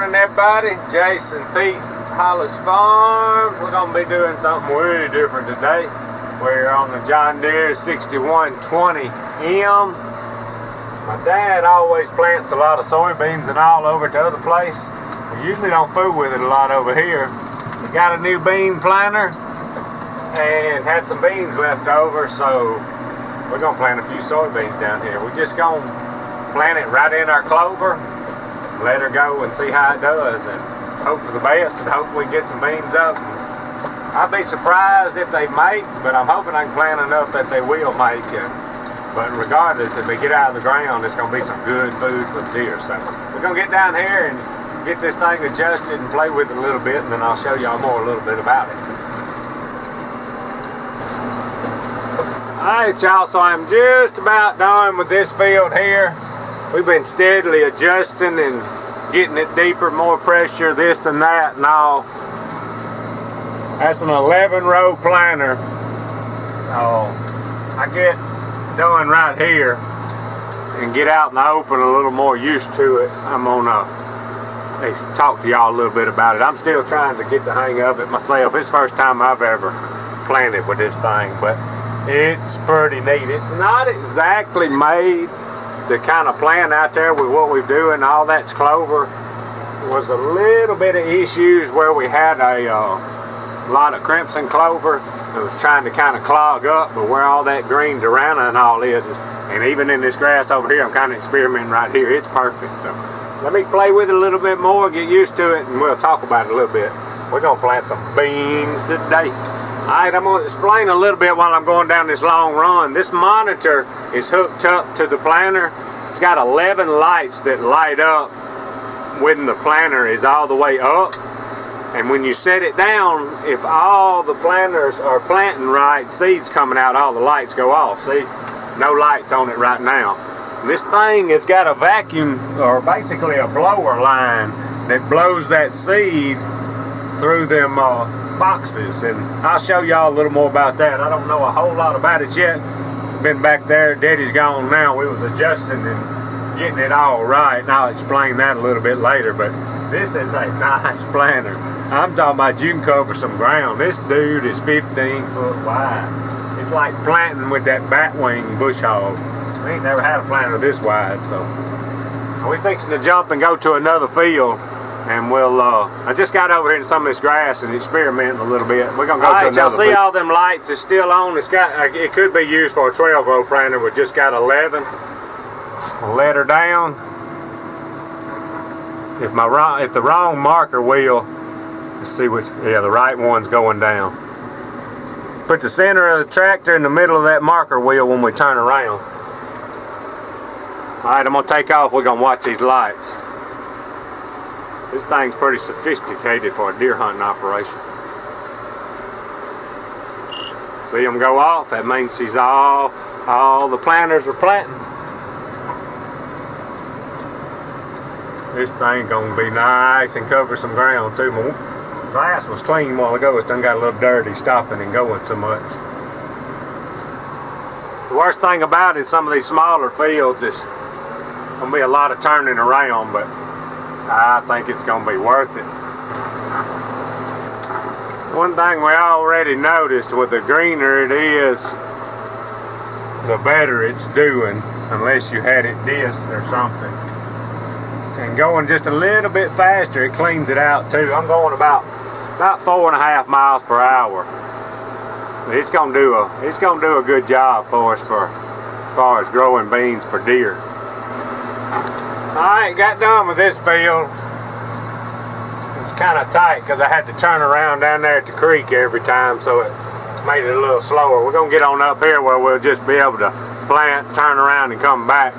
morning, everybody. Jason, Pete, Hollis Farms. We're going to be doing something way different today. We're on the John DEERE 6120M. My dad always plants a lot of soybeans and all over to other place. We usually don't fool with it a lot over here. We got a new bean planter and had some beans left over, so we're going to plant a few soybeans down here. We're just going to plant it right in our clover, let her go and see how it does, and hope for the best and hope we get some beans up. I'd be surprised if they make, but I'm hoping I can plant enough that they will make it. But regardless, if they get out of the ground, it's going to be some good food for the deer. So we're going to get down here and get this thing adjusted and play with it a little bit, and then I'll show y'all more a little bit about it. Alright y'all, so I'm just about done with this field here. We've been steadily adjusting and getting it deeper, more pressure, this and that and all. That's an 11-row planter. I get done right here and get out in the open a little more used to it. I'm gonna talk to y'all a little bit about it. I'm still trying to get the hang of it myself. It's the first time I've ever planted with this thing, but it's pretty neat. It's not exactly made to kind of plant out there with what we're doing. All that's clover. Was a little bit of issues where we had a lot of crimson clover that was trying to kind of clog up, but where all that green Durana and all is, and even in this grass over here, I'm kind of experimenting right here. It's perfect. So let me play with it a little bit more, get used to it, and we'll talk about it a little bit. We're gonna plant some beans today. Alright, I'm going to explain a little bit while I'm going down this long run. This monitor is hooked up to the planter. It's got 11 lights that light up when the planter is all the way up. And when you set it down, if all the planters are planting right, seeds coming out, all the lights go off. See? No lights on it right now. This thing has got a vacuum, or basically a blower line, that blows that seed through them boxes, and I'll show y'all a little more about that. I don't know a whole lot about it yet. Been back there, Daddy's gone now. We was adjusting and getting it all right, and I'll explain that a little bit later, but this is a nice planter. I'm talking about you can cover some ground. This dude is 15 foot wide. It's like planting with that batwing bush hog. We ain't never had a planter this wide, so we fixing to jump and go to another field. And we'll, I just got over here in some of this grass and experimenting a little bit. We're going to go to another. Y'all see all them lights is still on. It's got, it could be used for a 12-row planter. We just got 11. I'll let her down. If the wrong marker wheel, let's see which, yeah, the right one's going down. Put the center of the tractor in the middle of that marker wheel when we turn around. Alright, I'm going to take off. We're going to watch these lights. This thing's pretty sophisticated for a deer hunting operation. See them go off? That means she's all the planters are planting. This thing gonna be nice and cover some ground too. My grass was clean a while ago. It's done got a little dirty stopping and going so much. The worst thing about it, some of these smaller fields, is gonna be a lot of turning around, but I think it's going to be worth it. One thing we already noticed, with the greener it is, the better it's doing, unless you had it disked or something. And going just a little bit faster, it cleans it out too. I'm going about 4.5 miles per hour. It's going to do a good job for us as far as growing beans for deer. I ain't got done with this field. It's kind of tight because I had to turn around down there at the creek every time, so it made it a little slower. We're going to get on up here where we'll just be able to plant, turn around, and come back.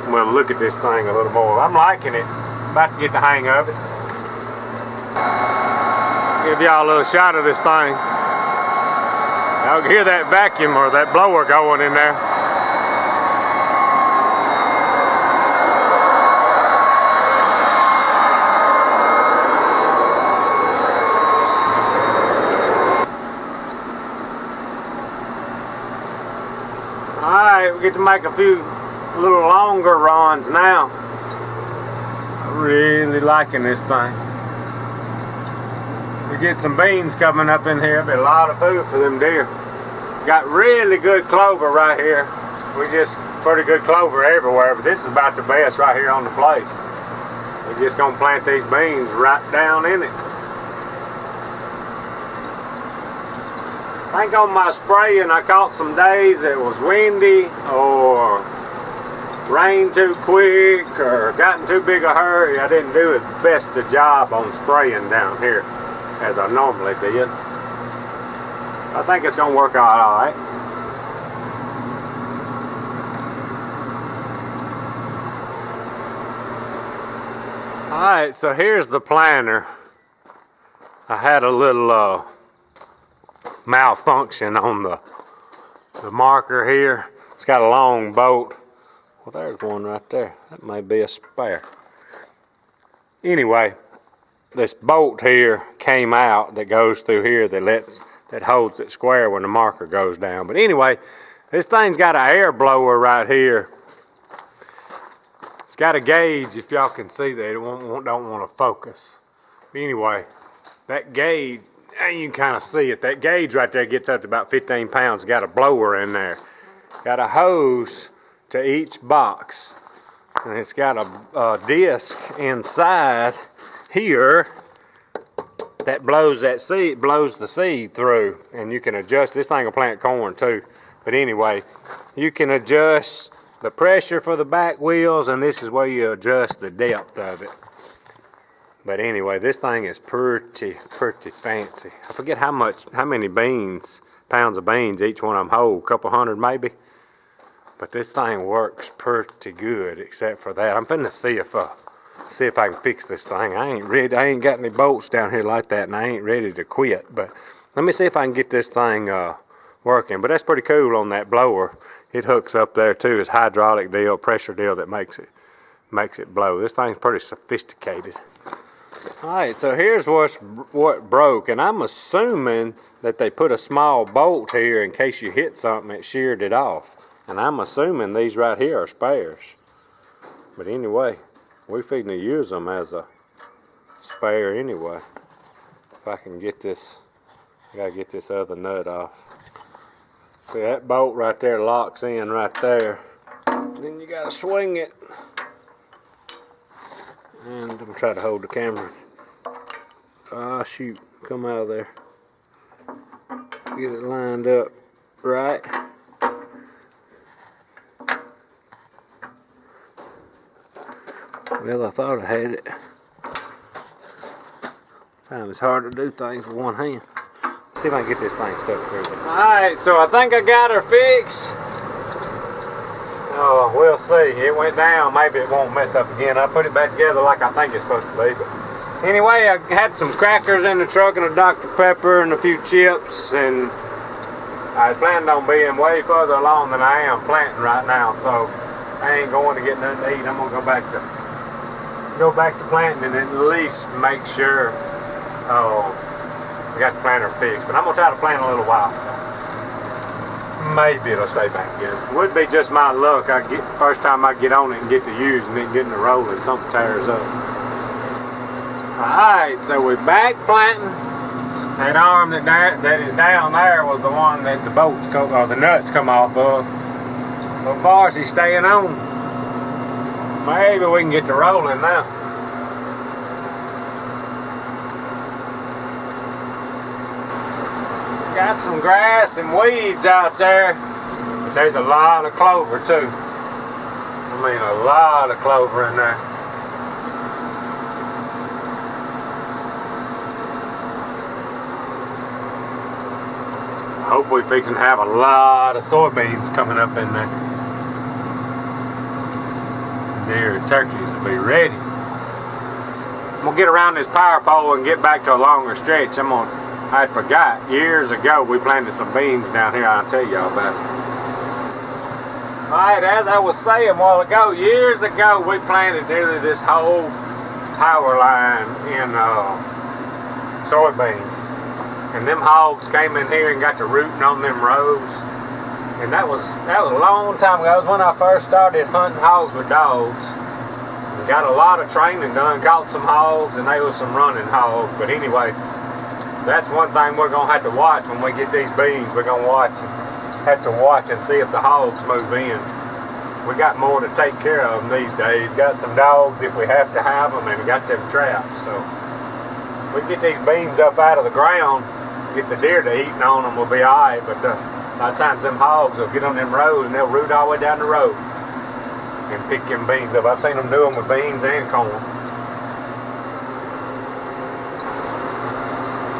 And we'll look at this thing a little more. I'm liking it. About to get the hang of it. Give y'all a little shot of this thing. Y'all can hear that vacuum or that blower going in there. Alright, we get to make a few little longer runs now. I Really liking this thing. We get some beans coming up in here. Be a lot of food for them deer. Got really good clover right here. We just pretty good clover everywhere, but this is about the best right here on the place. We're just gonna plant these beans right down in it. I think on my spraying I caught some days it was windy or rained too quick or got in too big a hurry. I didn't do as best a job on spraying down here as I normally did. I think it's gonna work out all right. Alright, so here's the planter. I had a little malfunction on the marker here. It's got a long bolt. Well, there's one right there. That may be a spare. Anyway, this bolt here came out that goes through here that holds it square when the marker goes down. But anyway, this thing's got an air blower right here. It's got a gauge, if y'all can see that. It don't want to focus. But anyway, that gauge, you can kind of see it. That gauge right there gets up to about 15 pounds. Got a blower in there. Got a hose to each box. And it's got a disc inside here that blows the seed through. And you can adjust. This thing will plant corn too. But anyway, you can adjust the pressure for the back wheels, and this is where you adjust the depth of it. But anyway, this thing is pretty fancy. I forget how many pounds of beans each one of them hold, a couple hundred maybe. But this thing works pretty good, except for that. I'm finna see if I can fix this thing. I ain't got any bolts down here like that, and I ain't ready to quit. But let me see if I can get this thing working. But that's pretty cool on that blower. It hooks up there too. It's hydraulic deal, pressure deal that makes it blow. This thing's pretty sophisticated. Alright, so here's what broke, and I'm assuming that they put a small bolt here in case you hit something that sheared it off. And I'm assuming these right here are spares. But anyway, we're fixing to use them as a spare anyway. If I can get this, I gotta get this other nut off. See, that bolt right there locks in right there. Then you gotta swing it. And I'm trying to hold the camera. Ah, shoot, come out of there. Get it lined up right. Well, I thought I had it. Sometimes it's hard to do things with one hand. See if I can get this thing stuck through there. Alright, so I think I got her fixed. Oh, we'll see. It went down. Maybe it won't mess up again. I put it back together like I think it's supposed to be. But anyway, I had some crackers in the truck and a Dr. Pepper and a few chips. And I planned on being way further along than I am planting right now. So I ain't going to get nothing to eat. I'm going to go back to planting and at least make sure I got the planter fixed, but I'm going to try to plant a little while, so maybe it'll stay back good. It would be just my luck. First time I get on it and get to using it and getting to rolling, something tears up. Alright, so we're back planting. That arm that is down there was the one that the nuts come off of. So far as he's staying on, maybe we can get to rolling now. Got some grass and weeds out there, but there's a lot of clover too. I mean, a lot of clover in there. I hope we're fixing to have a lot of soybeans coming up in there. Deer and turkeys will be ready. I'm gonna get around this power pole and get back to a longer stretch. I forgot, years ago we planted some beans down here. I'll tell y'all about it. Alright, as I was saying a while ago, years ago we planted nearly this whole power line in soybeans. And them hogs came in here and got to rooting on them rows. And that was a long time ago. That was when I first started hunting hogs with dogs. got a lot of training done, caught some hogs, and they was some running hogs. But anyway, that's one thing we're gonna have to watch when we get these beans. We're gonna have to watch and see if the hogs move in. We got more to take care of them these days. Got some dogs if we have to have them, and we got them traps. So if we get these beans up out of the ground, get the deer to eating on them, we'll be all right. But a lot of times them hogs will get on them rows and they'll root all the way down the road and pick them beans up. I've seen them do them with beans and corn.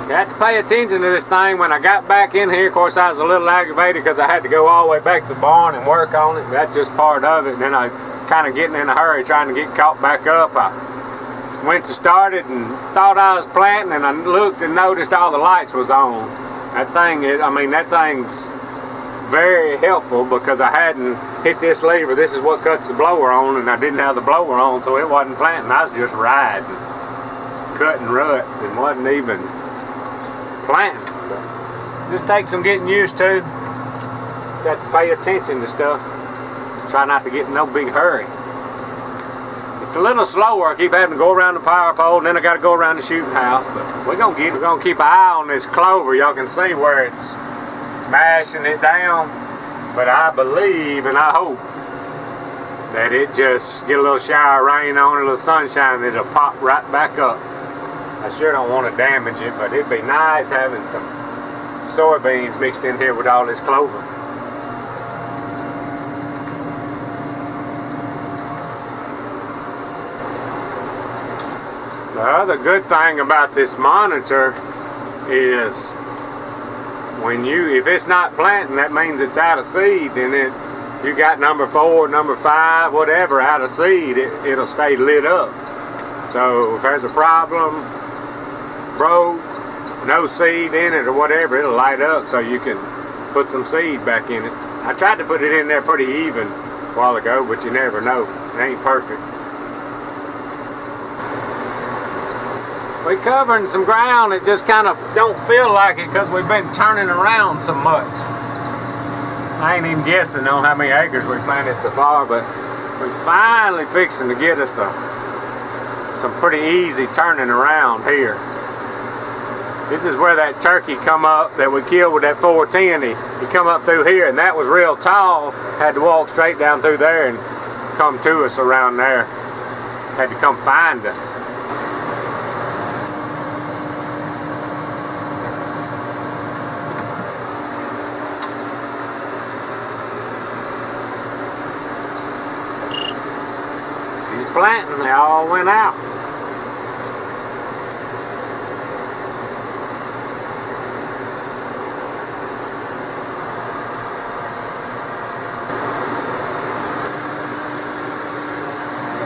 You have to pay attention to this thing. When I got back in here, of course I was a little aggravated because I had to go all the way back to the barn and work on it. That's just part of it. And then I kind of getting in a hurry trying to get caught back up. I went to start it and thought I was planting, and I looked and noticed all the lights was on. That thing's very helpful because I hadn't hit this lever. This is what cuts the blower on, and I didn't have the blower on, so it wasn't planting. I was just riding, cutting ruts, and wasn't even planting. Just takes some getting used to. Got to pay attention to stuff. Try not to get in no big hurry. It's a little slower. I keep having to go around the power pole, and then I got to go around the shooting house. But we're gonna keep an eye on this clover. Y'all can see where it's mashing it down. But I believe and I hope that it just get a little shower of rain on it, a little sunshine, and it'll pop right back up. I sure don't want to damage it, but it'd be nice having some soybeans mixed in here with all this clover. The other good thing about this monitor is if it's not planting, that means it's out of seed. And if you got number 4, number 5, whatever out of seed, it'll stay lit up. So if there's a problem, broke, no seed in it or whatever, it'll light up so you can put some seed back in it. I tried to put it in there pretty even a while ago, but you never know. It ain't perfect. We're covering some ground. It just kind of don't feel like it because we've been turning around so much. I ain't even guessing on how many acres we planted so far, but we're finally fixing to get us some pretty easy turning around here. This is where that turkey come up that we killed with that 410. He come up through here, and that was real tall. Had to walk straight down through there and come to us around there. Had to come find us. Planting, they all went out. A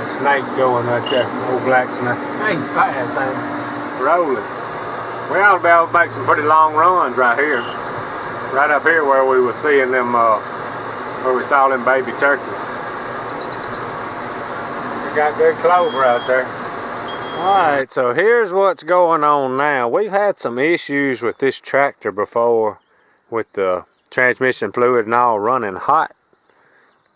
snake going right there, old black snake. Ain't fast, ain't it? Rolling. We ought to be able to make some pretty long runs right here. Right up here where we were seeing them, where we saw them baby turkeys. Got good clover out there. Alright, so here's what's going on now. We've had some issues with this tractor before with the transmission fluid and all running hot.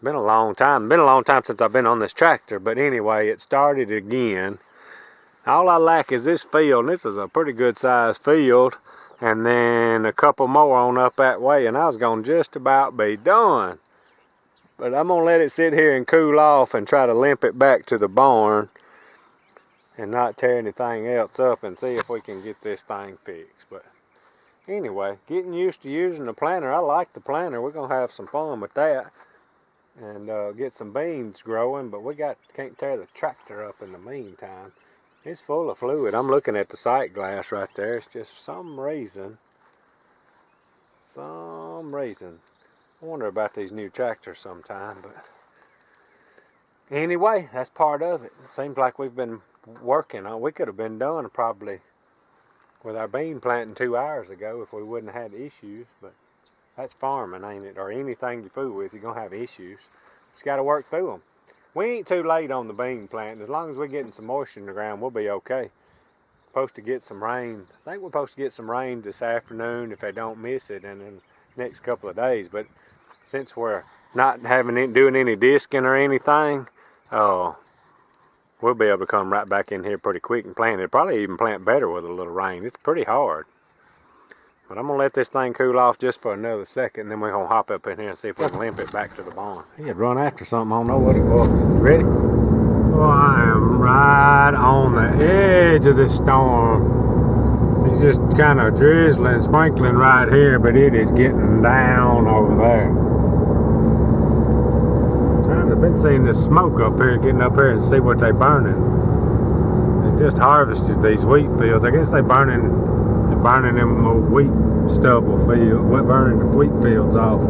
Been a long time since I've been on this tractor, but anyway, it started again. All I lack is this field, and this is a pretty good sized field, and then a couple more on up that way, and I was gonna just about be done. But I'm going to let it sit here and cool off and try to limp it back to the barn and not tear anything else up and see if we can get this thing fixed. But anyway, getting used to using the planter. I like the planter. We're going to have some fun with that and get some beans growing. But we can't tear the tractor up in the meantime. It's full of fluid. I'm looking at the sight glass right there. It's just some reason. I wonder about these new tractors sometime, but anyway, that's part of it. It seems like we've been working on. We could have been done probably with our bean planting 2 hours ago if we wouldn't have had issues, but that's farming, ain't it? Or anything you fool with, you're going to have issues. Just got to work through them. We ain't too late on the bean planting. As long as we're getting some moisture in the ground, we'll be okay. Supposed to get some rain. I think we're supposed to get some rain this afternoon if they don't miss it in the next couple of days, but since we're not doing any disking or anything, we'll we'll be able to come right back in here pretty quick and plant it. Probably even plant better with a little rain. It's pretty hard. But I'm going to let this thing cool off just for another second, and then we're going to hop up in here and see if we can limp it back to the barn. He had run after something. I don't know what it was. Ready? Well, I am right on the edge of this storm. It's just kind of drizzling, sprinkling right here, but it is getting down over there. I've been seeing this smoke up here, getting up here and see what they're burning. They just harvested these wheat fields. I guess they're burning them wheat stubble field, burning the wheat fields off.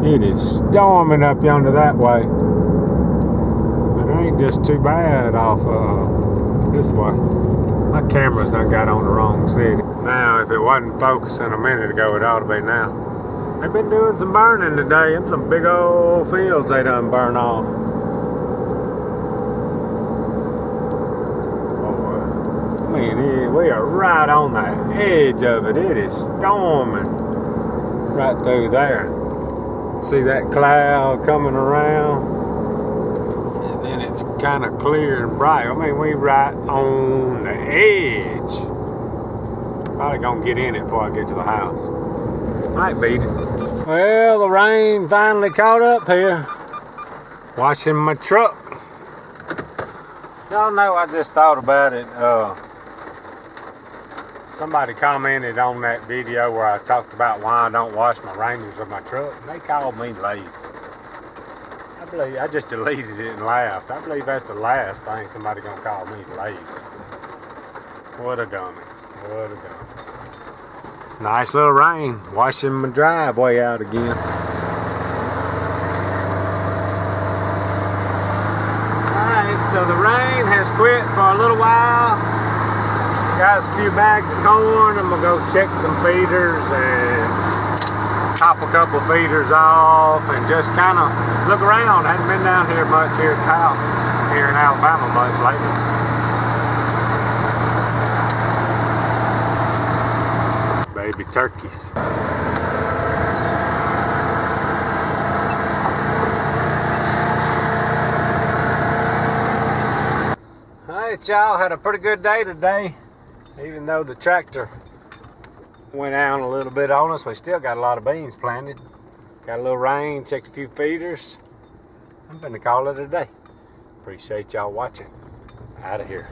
It is storming up yonder that way. But it ain't just too bad off this way. My camera's done got on the wrong city. Now, if it wasn't focusing a minute ago, it ought to be now. They've been doing some burning today. Them some big old fields they done burn off. We are right on the edge of it. It is storming right through there. See that cloud coming around? And then it's kind of clear and bright. I mean, we right on the edge. Probably gonna get in it before I get to the house. Might beat it. Well, the rain finally caught up here. Washing my truck. Y'all know, I just thought about it. Somebody commented on that video where I talked about why I don't wash my Rangers with my truck, and they called me lazy. I just deleted it and laughed. I believe that's the last thing somebody gonna call me lazy. What a dummy. What a dummy. Nice little rain, washing my driveway out again. Alright, so the rain has quit for a little while. Got a few bags of corn. I'm gonna go check some feeders and top a couple feeders off and just kind of look around. I haven't been down here much here at the house here in Alabama much lately. Baby turkeys. Alright, y'all, had a pretty good day today. Even though the tractor went out a little bit on us, we still got a lot of beans planted. Got a little rain, checked a few feeders. I'm gonna call it a day. Appreciate y'all watching. Out of here.